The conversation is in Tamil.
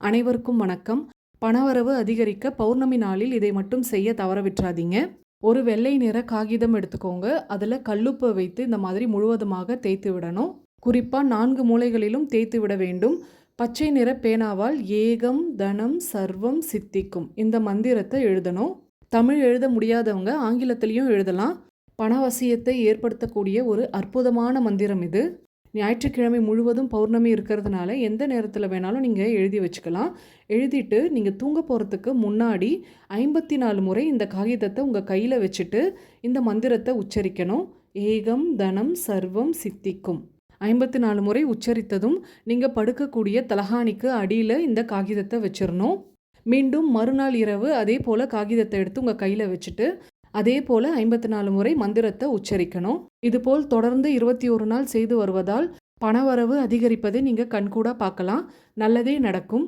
அனைவருக்கும் வணக்கம். பணவரவு அதிகரிக்க பௌர்ணமி நாளில் இதை மட்டும் செய்ய தவற விட்றாதீங்க. ஒரு வெள்ளை நிற காகிதம் எடுத்துக்கோங்க. அதில் கல்லுப்பு வைத்து இந்த மாதிரி முழுவதுமாக தேய்த்து விடணும். குறிப்பாக 4 மூலைகளிலும் தேய்த்து விட வேண்டும். பச்சை நிற பேனாவால் ஏகம் தனம் சர்வம் சித்திக்கும் இந்த மந்திரத்தை எழுதணும். தமிழ் எழுத முடியாதவங்க ஆங்கிலத்திலையும் எழுதலாம். பணவசியத்தை ஏற்படுத்தக்கூடிய ஒரு அற்புதமான மந்திரம் இது. ஞாயிற்றுக்கிழமை முழுவதும் பௌர்ணமி இருக்கிறதுனால எந்த நேரத்தில் வேணாலும் நீங்கள் எழுதி வச்சுக்கலாம். எழுதிட்டு நீங்கள் தூங்க போகிறதுக்கு முன்னாடி 54 முறை இந்த காகிதத்தை உங்கள் கையில் வச்சுட்டு இந்த மந்திரத்தை உச்சரிக்கணும். ஏகம் தனம் சர்வம் சித்திக்கும். 54 முறை உச்சரித்ததும் நீங்கள் படுக்கக்கூடிய தலகாணிக்கு அடியில் இந்த காகிதத்தை வச்சிடணும். மீண்டும் மறுநாள் இரவு அதே போல் காகிதத்தை எடுத்து உங்கள் கையில் வச்சுட்டு அதே போல் 54 முறை மந்திரத்தை உச்சரிக்கணும். இதுபோல் தொடர்ந்து 21 நாள் செய்து வருவதால் பணவரவு அதிகரிப்பதை நீங்கள் கண்கூடாக பார்க்கலாம். நல்லதே நடக்கும்.